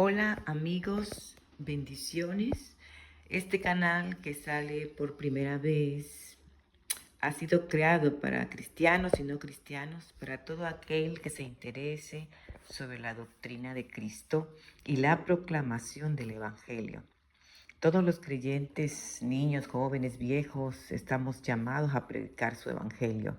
Hola amigos, bendiciones. Este canal que sale por primera vez ha sido creado para cristianos y no cristianos, para todo aquel que se interese sobre la doctrina de Cristo y la proclamación del Evangelio. Todos los creyentes, niños, jóvenes, viejos, estamos llamados a predicar su Evangelio.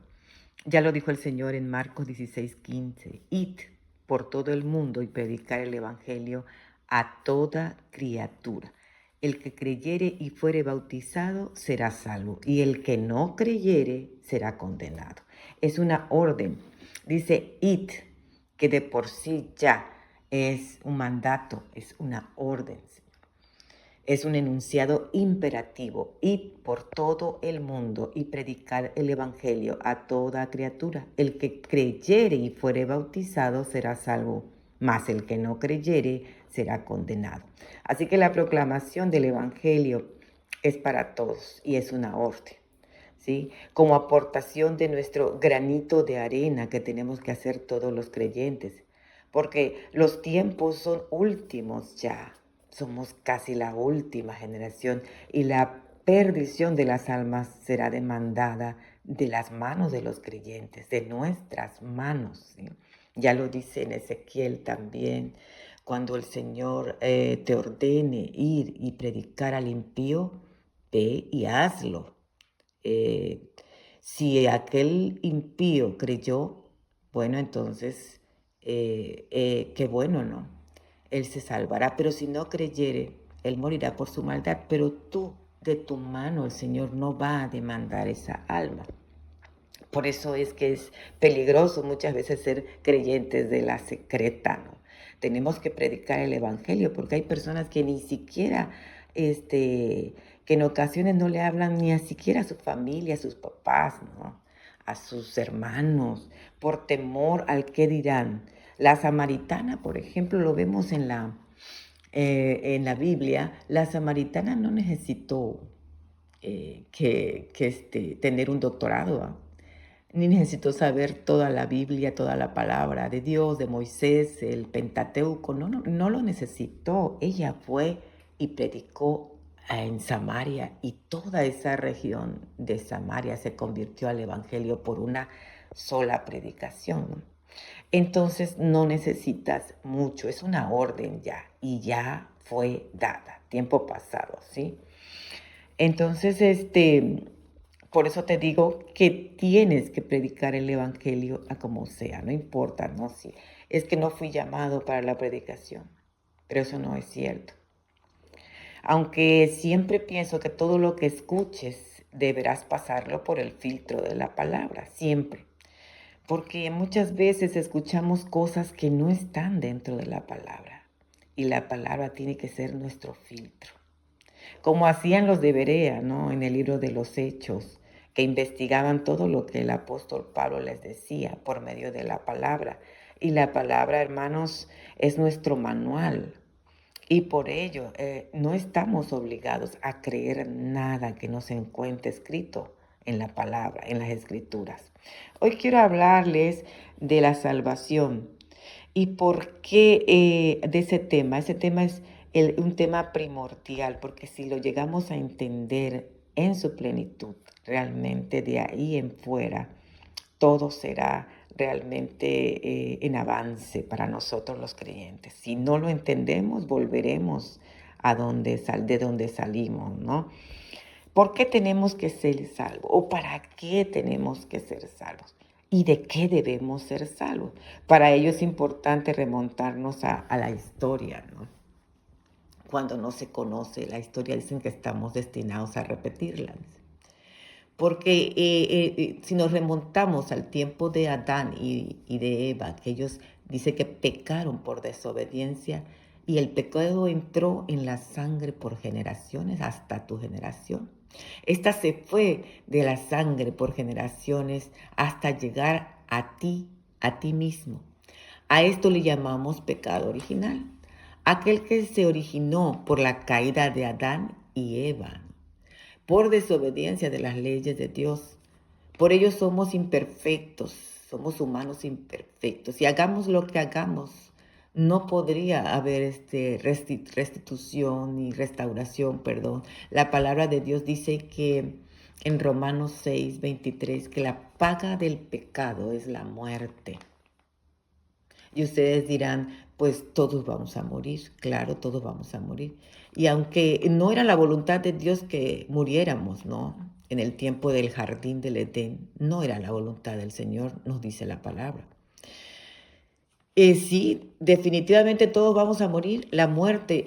Ya lo dijo el Señor en Marcos 16:15. Id por todo el mundo y predicar el Evangelio a toda criatura. El que creyere y fuere bautizado será salvo, y el que no creyere será condenado. Es una orden. Dice id, que de por sí ya es un mandato, es una orden. Es un enunciado imperativo: id por todo el mundo y predicar el Evangelio a toda criatura. El que creyere y fuere bautizado será salvo, mas el que no creyere será condenado. Así que la proclamación del Evangelio es para todos y es una orden, ¿sí? Como aportación de nuestro granito de arena que tenemos que hacer todos los creyentes, porque los tiempos son últimos ya. Somos casi la última generación y la perdición de las almas será demandada de las manos de los creyentes, de nuestras manos, ¿sí? Ya lo dice en Ezequiel también, cuando el Señor te ordene ir y predicar al impío, ve y hazlo. Eh, si aquel impío creyó, bueno, entonces, qué bueno, ¿no? Él se salvará, pero si no creyere, él morirá por su maldad, pero tú, de tu mano, el Señor no va a demandar esa alma. Por eso es que es peligroso muchas veces ser creyentes de la secreta, ¿no? Tenemos que predicar el Evangelio porque hay personas que ni siquiera, que en ocasiones no le hablan ni a siquiera a su familia, a sus papás, ¿no? A sus hermanos, por temor al qué dirán. La samaritana, por ejemplo, lo vemos en la Biblia. La samaritana no necesitó tener un doctorado, ¿ah? Ni necesitó saber toda la Biblia, toda la palabra de Dios, de Moisés, el Pentateuco. No lo necesitó. Ella fue y predicó en Samaria, y toda esa región de Samaria se convirtió al Evangelio por una sola predicación, ¿no? Entonces no necesitas mucho, es una orden ya, y ya fue dada, tiempo pasado, ¿sí? Entonces, por eso te digo que tienes que predicar el Evangelio a como sea, no importa, ¿no? Si es que no fui llamado para la predicación, pero eso no es cierto. Aunque siempre pienso que todo lo que escuches deberás pasarlo por el filtro de la palabra, siempre. Porque muchas veces escuchamos cosas que no están dentro de la palabra, y la palabra tiene que ser nuestro filtro. Como hacían los de Berea, ¿no? En el libro de los Hechos, que investigaban todo lo que el apóstol Pablo les decía por medio de la palabra. Y la palabra, hermanos, es nuestro manual. Y por ello no estamos obligados a creer nada que no se encuentre escrito en la palabra, en las escrituras. Hoy quiero hablarles de la salvación. ¿Y por qué de ese tema? Ese tema es un tema primordial, porque si lo llegamos a entender en su plenitud, realmente de ahí en fuera, todo será realmente en avance para nosotros los creyentes. Si no lo entendemos, volveremos de donde salimos, ¿no? ¿Por qué tenemos que ser salvos? ¿O para qué tenemos que ser salvos? ¿Y de qué debemos ser salvos? Para ello es importante remontarnos a la historia, ¿no? Cuando no se conoce la historia, dicen que estamos destinados a repetirla. Porque si nos remontamos al tiempo de Adán y de Eva, que ellos dicen que pecaron por desobediencia, y el pecado entró en la sangre por generaciones hasta tu generación. Esta se fue de la sangre por generaciones hasta llegar a ti mismo. A esto le llamamos pecado original, aquel que se originó por la caída de Adán y Eva, por desobediencia de las leyes de Dios. Por ello somos imperfectos, somos humanos imperfectos. Y hagamos lo que hagamos, no podría haber restitución y restauración, perdón. La palabra de Dios dice que en Romanos 6:23 que la paga del pecado es la muerte. Y ustedes dirán, pues todos vamos a morir, claro, todos vamos a morir. Y aunque no era la voluntad de Dios que muriéramos, ¿no? En el tiempo del jardín del Edén, no era la voluntad del Señor, nos dice la palabra. Sí, definitivamente todos vamos a morir. La muerte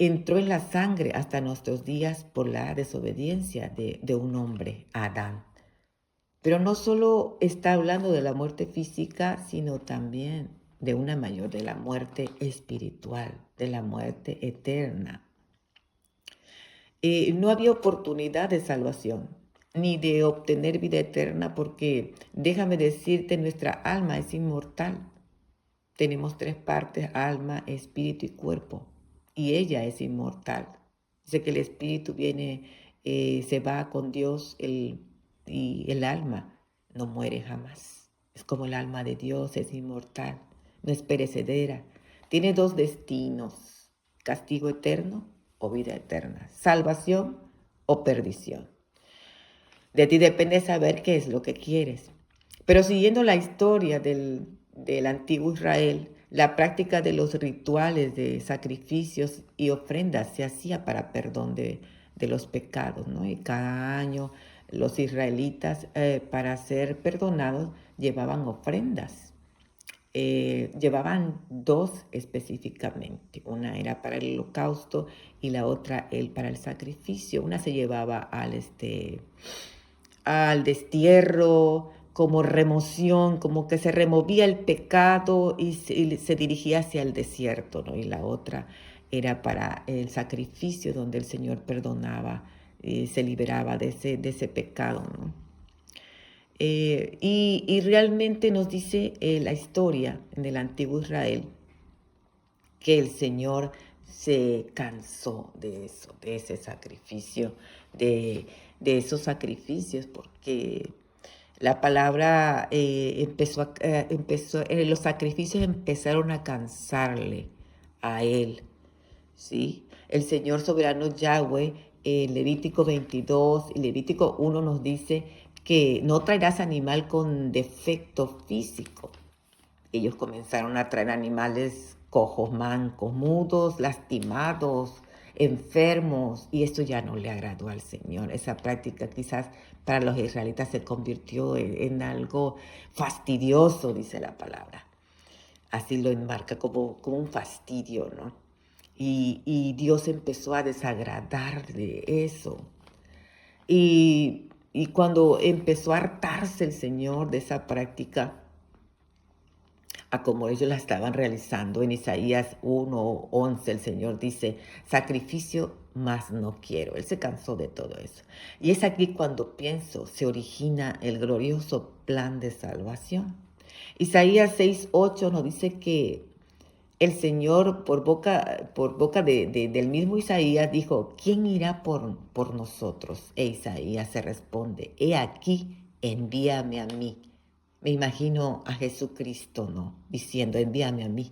entró en la sangre hasta nuestros días por la desobediencia de un hombre, Adán. Pero no solo está hablando de la muerte física, sino también de una mayor, de la muerte espiritual, de la muerte eterna. No había oportunidad de salvación, ni de obtener vida eterna, porque déjame decirte, nuestra alma es inmortal. Tenemos tres partes: alma, espíritu y cuerpo. Y ella es inmortal. Dice que el espíritu viene, se va con Dios y el alma no muere jamás. Es como el alma de Dios, es inmortal, no es perecedera. Tiene dos destinos: castigo eterno o vida eterna, salvación o perdición. De ti depende saber qué es lo que quieres. Pero siguiendo la historia del antiguo Israel, la práctica de los rituales de sacrificios y ofrendas se hacía para perdón de los pecados, ¿no? Y cada año los israelitas, para ser perdonados, llevaban ofrendas. Llevaban dos específicamente. Una era para el holocausto y la otra para el sacrificio. Una se llevaba al destierro, como remoción, como que se removía el pecado y se dirigía hacia el desierto, ¿no? Y la otra era para el sacrificio, donde el Señor perdonaba y se liberaba de ese pecado, ¿no? Y realmente nos dice la historia en el antiguo Israel que el Señor se cansó de eso, de ese sacrificio, de esos sacrificios, porque la palabra los sacrificios empezaron a cansarle a él, ¿sí? El Señor soberano Yahweh, Levítico 22 y Levítico 1 nos dice que no traerás animal con defecto físico. Ellos comenzaron a traer animales cojos, mancos, mudos, lastimados, enfermos, y esto ya no le agradó al Señor. Esa práctica quizás para los israelitas se convirtió en algo fastidioso, dice la palabra. Así lo enmarca como un fastidio, ¿no? Y Dios empezó a desagradar de eso. Y cuando empezó a hartarse el Señor de esa práctica, a como ellos la estaban realizando. En Isaías 1:11 el Señor dice, sacrificio más no quiero. Él se cansó de todo eso. Y es aquí cuando pienso, se origina el glorioso plan de salvación. Isaías 6:8 nos dice que el Señor, por boca del mismo Isaías, dijo, ¿quién irá por nosotros? E Isaías se responde, he aquí, envíame a mí. Me imagino a Jesucristo, ¿no? Diciendo, envíame a mí.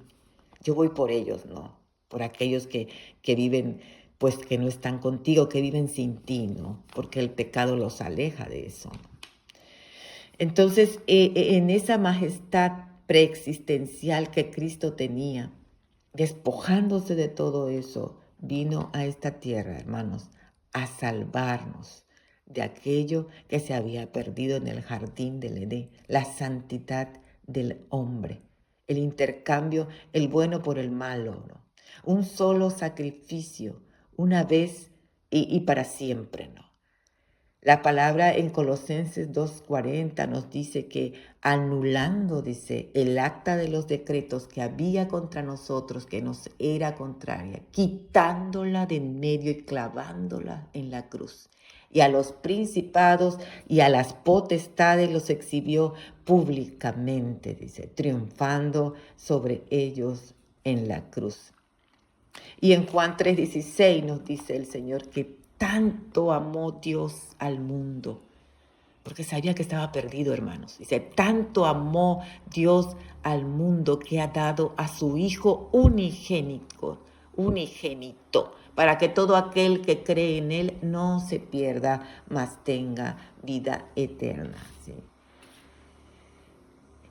Yo voy por ellos, ¿no? Por aquellos que viven, pues que no están contigo, que viven sin ti, ¿no? Porque el pecado los aleja de eso, ¿no? Entonces, en esa majestad preexistencial que Cristo tenía, despojándose de todo eso, vino a esta tierra, hermanos, a salvarnos de aquello que se había perdido en el jardín del Edén, la santidad del hombre, el intercambio, el bueno por el malo, ¿no? Un solo sacrificio, una vez y para siempre, ¿no? La palabra en Colosenses 2:40 nos dice que anulando, dice, el acta de los decretos que había contra nosotros, que nos era contraria, quitándola de en medio y clavándola en la cruz. Y a los principados y a las potestades los exhibió públicamente, dice, triunfando sobre ellos en la cruz. Y en Juan 3:16 nos dice el Señor que tanto amó Dios al mundo, porque sabía que estaba perdido, hermanos. Dice, tanto amó Dios al mundo que ha dado a su Hijo unigénito, para que todo aquel que cree en Él no se pierda, mas tenga vida eterna. ¿Sí?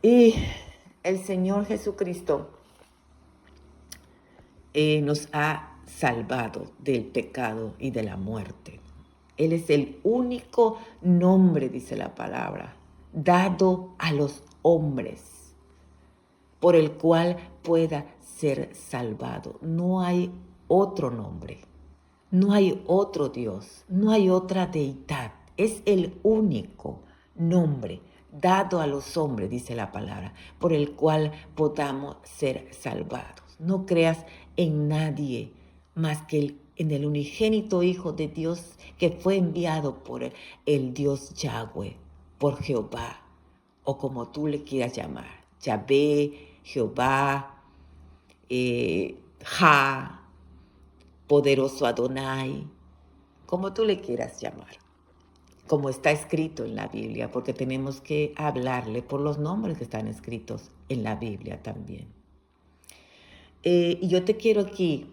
Y el Señor Jesucristo nos ha salvado del pecado y de la muerte. Él es el único nombre, dice la palabra, dado a los hombres, por el cual pueda ser salvado. No hay otro nombre, no hay otro Dios, no hay otra deidad. Es el único nombre dado a los hombres, dice la palabra, por el cual podamos ser salvados. No creas en nadie más que en el unigénito Hijo de Dios que fue enviado por el Dios Yahweh, por Jehová, o como tú le quieras llamar, Yahvé, Jehová, Ja, poderoso Adonai, como tú le quieras llamar, como está escrito en la Biblia, porque tenemos que hablarle por los nombres que están escritos en la Biblia también. Y yo te quiero aquí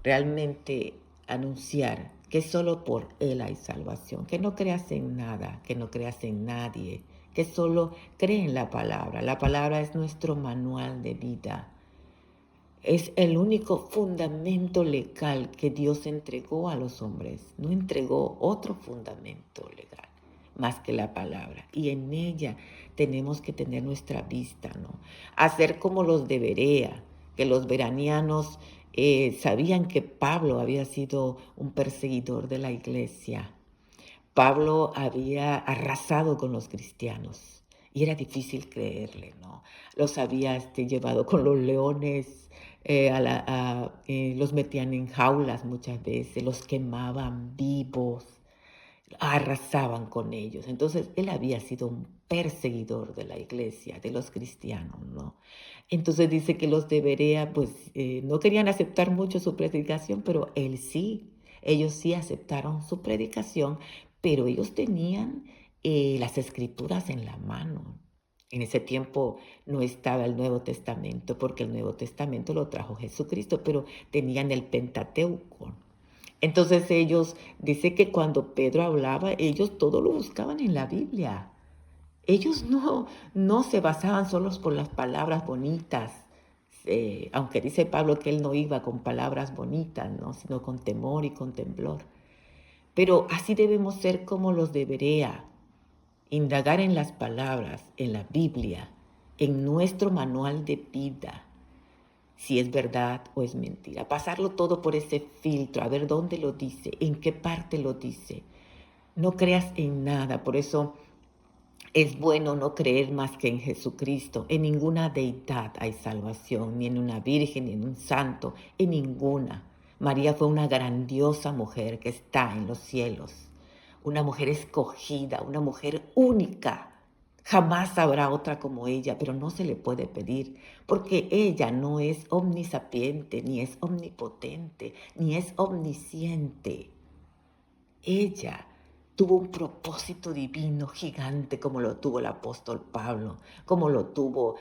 realmente anunciar que solo por Él hay salvación, que no creas en nada, que no creas en nadie, que solo cree en la palabra. La palabra es nuestro manual de vida. Es el único fundamento legal que Dios entregó a los hombres. No entregó otro fundamento legal más que la palabra. Y en ella tenemos que tener nuestra vista, ¿no? Hacer como los de Berea, que los beranianos sabían que Pablo había sido un perseguidor de la iglesia. Pablo había arrasado con los cristianos y era difícil creerle, ¿no? Los había llevado con los leones, los metían en jaulas muchas veces, los quemaban vivos, arrasaban con ellos. Entonces, él había sido un perseguidor de la iglesia, de los cristianos, ¿no? Entonces dice que los de Berea, pues, no querían aceptar mucho su predicación, pero él sí. Ellos sí aceptaron su predicación, pero ellos tenían las escrituras en la mano. En ese tiempo no estaba el Nuevo Testamento, porque el Nuevo Testamento lo trajo Jesucristo, pero tenían el Pentateuco. Entonces ellos, dice que cuando Pedro hablaba, ellos todo lo buscaban en la Biblia. Ellos no se basaban solo por las palabras bonitas, aunque dice Pablo que él no iba con palabras bonitas, ¿no? Sino con temor y con temblor. Pero así debemos ser como los de Berea, indagar en las palabras, en la Biblia, en nuestro manual de vida, si es verdad o es mentira. Pasarlo todo por ese filtro, a ver dónde lo dice, en qué parte lo dice. No creas en nada, por eso es bueno no creer más que en Jesucristo. En ninguna deidad hay salvación, ni en una virgen, ni en un santo, en ninguna. María fue una grandiosa mujer que está en los cielos, una mujer escogida, una mujer única. Jamás habrá otra como ella, pero no se le puede pedir, porque ella no es omnisapiente, ni es omnipotente, ni es omnisciente. Ella tuvo un propósito divino gigante como lo tuvo el apóstol Pablo, como lo tuvo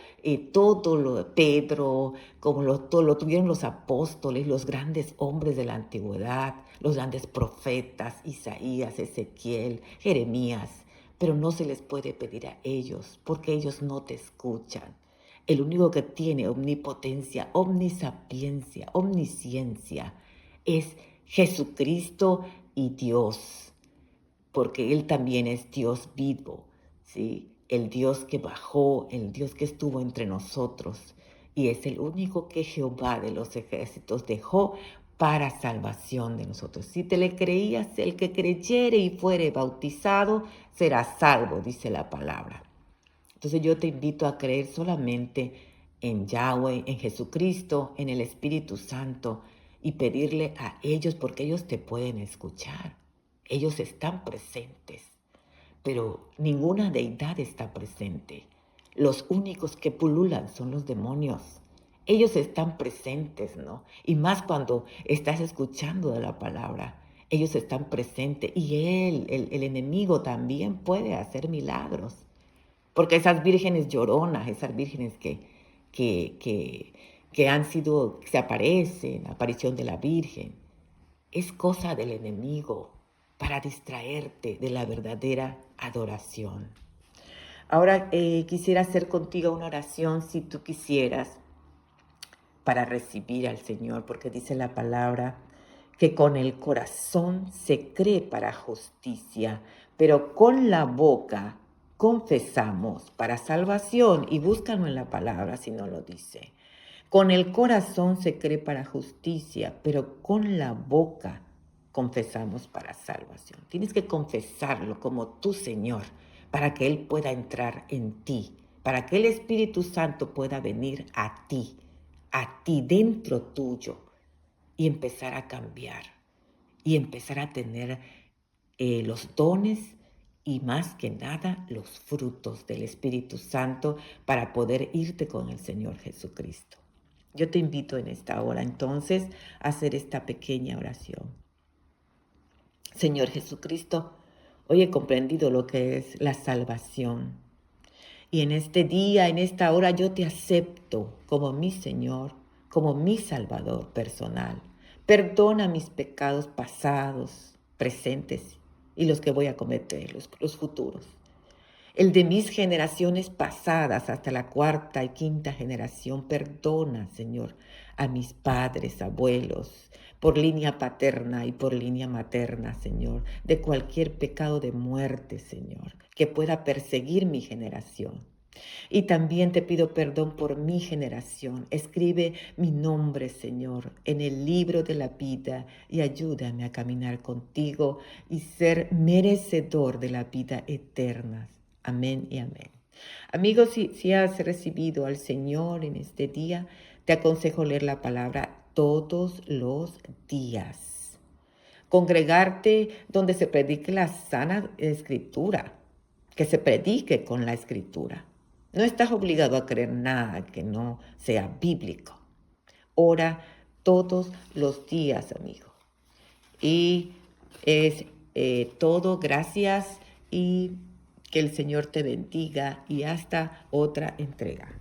todo lo de Pedro, como lo tuvieron los apóstoles, los grandes hombres de la antigüedad, los grandes profetas, Isaías, Ezequiel, Jeremías. Pero no se les puede pedir a ellos porque ellos no te escuchan. El único que tiene omnipotencia, omnisapiencia, omnisciencia es Jesucristo y Dios, porque Él también es Dios vivo, ¿sí? El Dios que bajó, el Dios que estuvo entre nosotros, y es el único que Jehová de los ejércitos dejó para salvación de nosotros. Si te le creías, el que creyere y fuere bautizado será salvo, dice la palabra. Entonces yo te invito a creer solamente en Yahweh, en Jesucristo, en el Espíritu Santo, y pedirle a ellos porque ellos te pueden escuchar. Ellos están presentes, pero ninguna deidad está presente. Los únicos que pululan son los demonios. Ellos están presentes, ¿no? Y más cuando estás escuchando de la palabra. Ellos están presentes y el enemigo también puede hacer milagros. Porque esas vírgenes lloronas, esas vírgenes que, que, que han sido, que se aparecen, la aparición de la Virgen, es cosa del enemigo para distraerte de la verdadera adoración. Ahora quisiera hacer contigo una oración, si tú quisieras, para recibir al Señor, porque dice la palabra que con el corazón se cree para justicia, pero con la boca confesamos para salvación. Y búscalo en la palabra si no lo dice. Con el corazón se cree para justicia, pero con la boca confesamos para salvación. Tienes que confesarlo como tu Señor para que Él pueda entrar en ti, para que el Espíritu Santo pueda venir a ti dentro tuyo y empezar a cambiar y empezar a tener los dones y más que nada los frutos del Espíritu Santo para poder irte con el Señor Jesucristo. Yo te invito en esta hora entonces a hacer esta pequeña oración. Señor Jesucristo, hoy he comprendido lo que es la salvación. Y en este día, en esta hora, yo te acepto como mi Señor, como mi Salvador personal. Perdona mis pecados pasados, presentes y los que voy a cometer, los futuros. El de mis generaciones pasadas hasta la cuarta y quinta generación. Perdona, Señor, a mis padres, abuelos, por línea paterna y por línea materna, Señor, de cualquier pecado de muerte, Señor, que pueda perseguir mi generación. Y también te pido perdón por mi generación. Escribe mi nombre, Señor, en el libro de la vida y ayúdame a caminar contigo y ser merecedor de la vida eterna. Amén y amén. Amigos, si has recibido al Señor en este día, te aconsejo leer la palabra todos los días. Congregarte donde se predique la sana escritura, que se predique con la escritura. No estás obligado a creer nada que no sea bíblico. Ora todos los días, amigo. Y es todo, gracias y que el Señor te bendiga y hasta otra entrega.